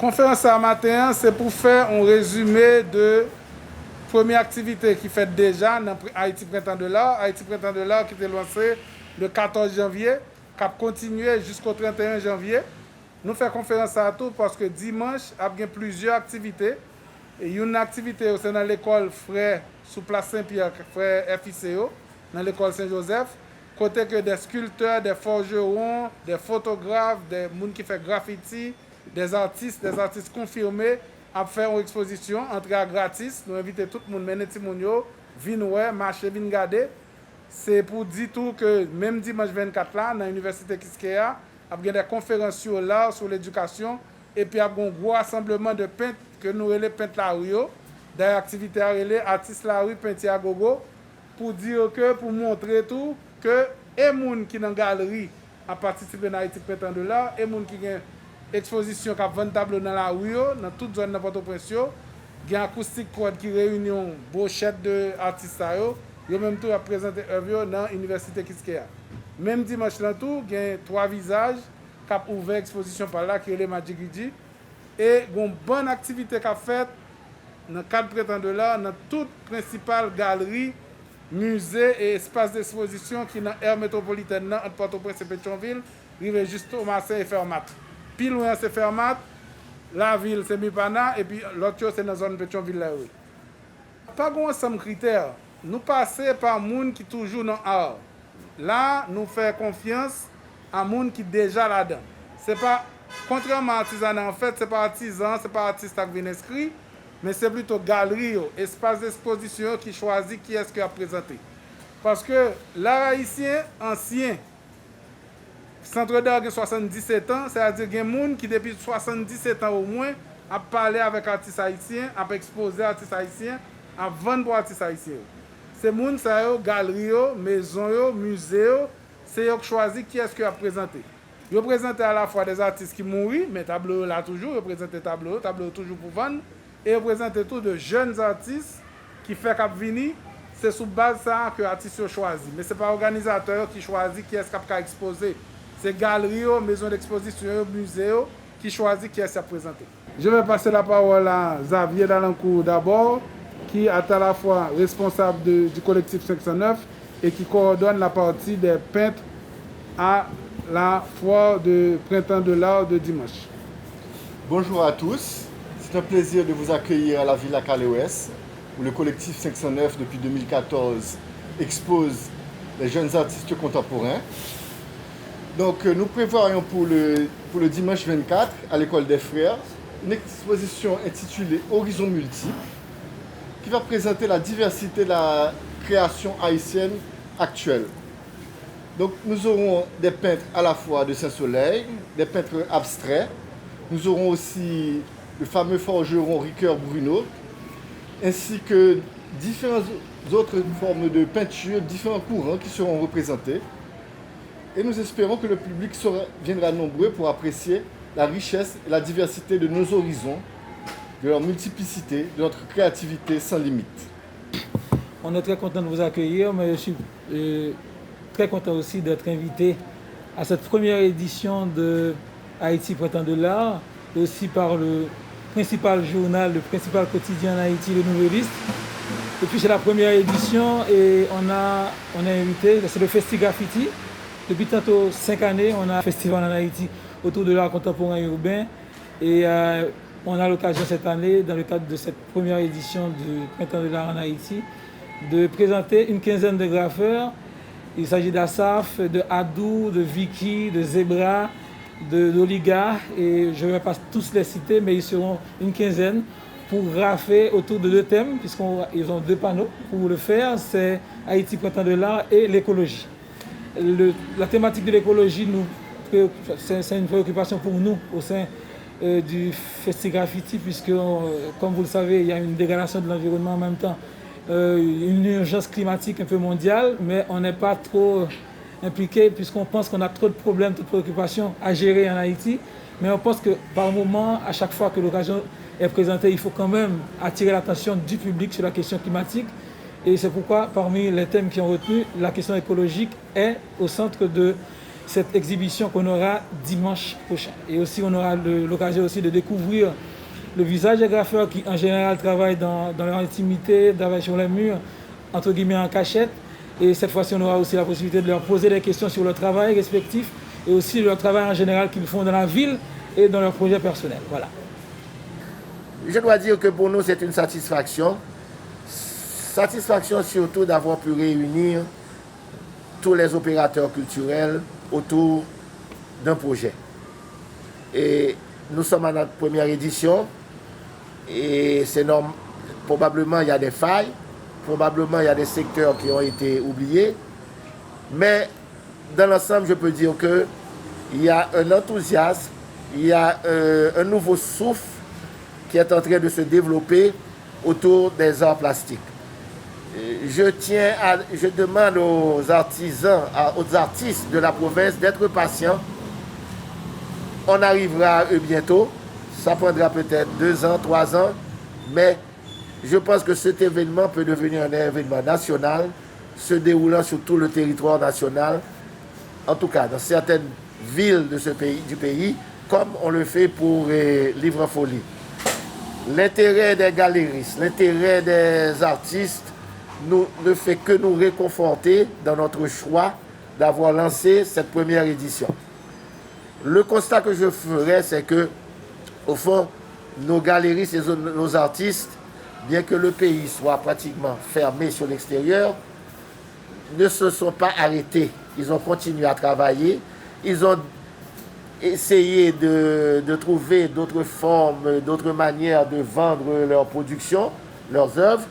Conférence à matin, c'est pour faire un résumé de première activité qui fait déjà dans Haïti Printemps de l'Art. Haïti Printemps de l'Art qui était lancé le 14 janvier, qui a continué jusqu'au 31 janvier. Nous faisons conférence à tout parce que dimanche, il y a plusieurs activités. Et une activité, c'est dans l'école Frère sous place Saint-Pierre, Frère FICO, dans l'école Saint-Joseph. Côté que des sculpteurs, des forgerons, des photographes, des gens qui font graffiti, des artistes confirmés à faire une exposition, entrée gratis. Nous invitons tout le monde, mener tout le monde, venir marcher, venir regarder. C'est pour dire tout que même dimanche 24 là, dans l'université Kiskeya, il y a des conférences sur l'art, sur l'éducation, et puis il y a un gros rassemblement de peintres que nous appelons peintres la rue, des activités à relais, artistes la rue, peintres à gogo, pour dire que, pour montrer tout, que les gens qui sont dans la galerie à participer à Haïti Printemps de l'Art, et les gens qui ont une exposition qui a 20 tableaux dans la rue, dans toute zone de Port-au-Prince, il y a un acoustique qui réunit une brochette d'artistes, ils ont même tout à présenter œuvre dans l'université Kiskeya. Même dimanche, là, tout, il y a 3 visages qui ont ouvert l'exposition par là, qui est le Magigidi. Et il y a une bonne activité qui a faite dans le cadre Printemps de l'Art, dans toute principale galerie, musée et espace d'exposition qui est dans l'aire métropolitaine entre Port-au-Prince et Pétionville, arrivé juste au Marseille et Fermat. Puis loin c'est Fermat, la ville c'est Mipana et puis l'autre chose c'est dans la zone Pétionville là. Pas un ensemble de critères. Nous passons par les gens qui sont toujours dans l'art. Là, nous faisons confiance à les gens qui sont déjà là-dedans. C'est pas, contrairement à l'artisanat, en fait, ce n'est pas artisan, ce n'est pas artiste qui vient inscrit, mais c'est plutôt galerie, espace d'exposition qui choisit qui est-ce qui a présenté. Parce que l'art haïtien ancien, Centre d'art a 77 ans, c'est-à-dire qu'il y a des gens qui depuis 77 ans au moins a parlé avec artistes haïtiens, a exposé artistes haïtiens, a vendre pour artistes haïtiens. Ces gens, c'est galerie, maison, musée, c'est eux qui choisissent qui est-ce qui a présenté. Ils ont présenté à la fois des artistes qui mourent, mais tableau là toujours, ils ont présenté tableau toujours pour vendre. Et présenter tout de jeunes artistes qui fait qu'à venir, c'est sous base ça que l'artiste choisit. Mais ce n'est pas l'organisateur qui choisit qui est-ce qui a exposé. C'est galerie, maison d'exposition, musée qui choisit qui est-ce qui a présenté. Je vais passer la parole à Xavier Dalancourt d'abord, qui est à la fois responsable du collectif 509 et qui coordonne la partie des peintres à la foire de Printemps de l'Art de dimanche. Bonjour à tous. C'est un plaisir de vous accueillir à la Villa Caleouès, où le collectif 509 depuis 2014 expose les jeunes artistes contemporains. Donc nous prévoyons pour le dimanche 24 à l'école des Frères une exposition intitulée Horizons multiples qui va présenter la diversité de la création haïtienne actuelle. Donc nous aurons des peintres à la fois de Saint-Soleil, des peintres abstraits. Nous aurons aussi le fameux forgeron Ricoeur Bruno, ainsi que différentes autres formes de peinture, différents courants qui seront représentés. Et nous espérons que le public viendra nombreux pour apprécier la richesse et la diversité de nos horizons, de leur multiplicité, de notre créativité sans limite. On est très content de vous accueillir, mais je suis très content aussi d'être invité à cette première édition de Haïti Printemps de l'Art, aussi par le principal journal, le principal quotidien en Haïti, le Nouvelliste. Et puis c'est la première édition et on a invité, c'est le Festi Graffiti. Depuis tantôt 5 années, on a un festival en Haïti autour de l'art contemporain urbain. Et on a l'occasion cette année, dans le cadre de cette première édition du Printemps de l'Art en Haïti, de présenter une quinzaine de graffeurs. Il s'agit d'Assaf, de Adou, de Vicky, de Zebra, d'Oligar, et je ne vais pas tous les citer, mais ils seront une quinzaine pour graffer autour de 2 thèmes, puisqu'ils ont 2 panneaux pour le faire, c'est Haïti Printemps de l'Art et l'écologie. La thématique de l'écologie, c'est une préoccupation pour nous au sein du Festi Graffiti, puisque, comme vous le savez, il y a une dégradation de l'environnement en même temps, une urgence climatique un peu mondiale, mais on n'est pas trop impliqué puisqu'on pense qu'on a trop de problèmes, trop de préoccupations à gérer en Haïti. Mais on pense que par moment, à chaque fois que l'occasion est présentée, il faut quand même attirer l'attention du public sur la question climatique. Et c'est pourquoi, parmi les thèmes qui ont retenu, la question écologique est au centre de cette exhibition qu'on aura dimanche prochain. Et aussi, on aura l'occasion aussi de découvrir le visage des graffeurs qui, en général, travaillent dans leur intimité, travaillent sur les murs, entre guillemets en cachette. Et cette fois-ci, on aura aussi la possibilité de leur poser des questions sur leur travail respectif et aussi leur travail en général qu'ils font dans la ville et dans leurs projets personnels. Voilà. Je dois dire que pour nous, c'est une satisfaction. Satisfaction surtout d'avoir pu réunir tous les opérateurs culturels autour d'un projet. Et nous sommes à notre première édition et c'est normal. Probablement il y a des failles, probablement il y a des secteurs qui ont été oubliés, mais dans l'ensemble je peux dire qu'il y a un enthousiasme, il y a un nouveau souffle qui est en train de se développer autour des arts plastiques. Je demande aux artisans, aux artistes de la province d'être patients. On arrivera à eux bientôt. Ça prendra peut-être 2 ans, 3 ans. Mais je pense que cet événement peut devenir un événement national, se déroulant sur tout le territoire national. En tout cas, dans certaines villes de du pays, comme on le fait pour Livre en Folie. L'intérêt des galeristes, l'intérêt des artistes ne fait que nous réconforter dans notre choix d'avoir lancé cette première édition. Le constat que je ferai, c'est que, au fond, nos galeristes et nos artistes, bien que le pays soit pratiquement fermé sur l'extérieur, ne se sont pas arrêtés. Ils ont continué à travailler. Ils ont essayé de trouver d'autres formes, d'autres manières de vendre leurs productions, leurs œuvres.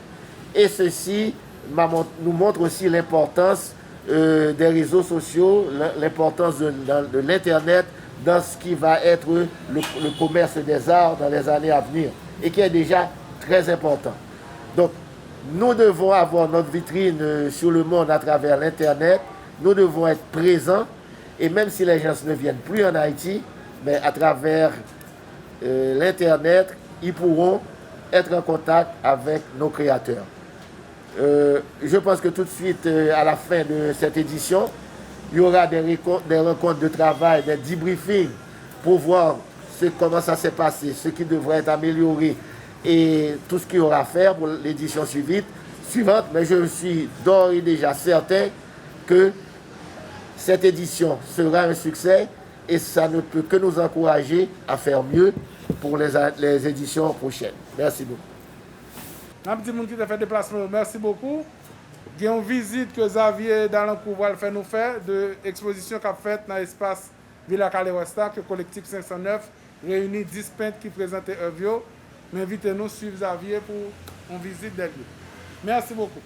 Et ceci nous montre aussi l'importance des réseaux sociaux, l'importance de l'Internet dans ce qui va être le commerce des arts dans les années à venir et qui est déjà très important. Donc, nous devons avoir notre vitrine sur le monde à travers l'Internet. Nous devons être présents et même si les gens ne viennent plus en Haïti, mais à travers l'Internet, ils pourront être en contact avec nos créateurs. Je pense que tout de suite, à la fin de cette édition, il y aura des rencontres de travail, des debriefings pour voir comment ça s'est passé, ce qui devrait être amélioré et tout ce qu'il y aura à faire pour l'édition suivante. Mais je suis d'ores et déjà certain que cette édition sera un succès et ça ne peut que nous encourager à faire mieux pour les éditions prochaines. Merci beaucoup. Un petit monde qui a fait déplacement, merci beaucoup. Il y a une visite que Xavier Dalancourt va faire nous faire de l'exposition qu'a faite dans l'espace Villa Calewesta, que le collectif 509 réunit 10 peintres qui présentaient œuvres. Mais invitez-nous à suivre Xavier pour une visite des lieux. Merci beaucoup.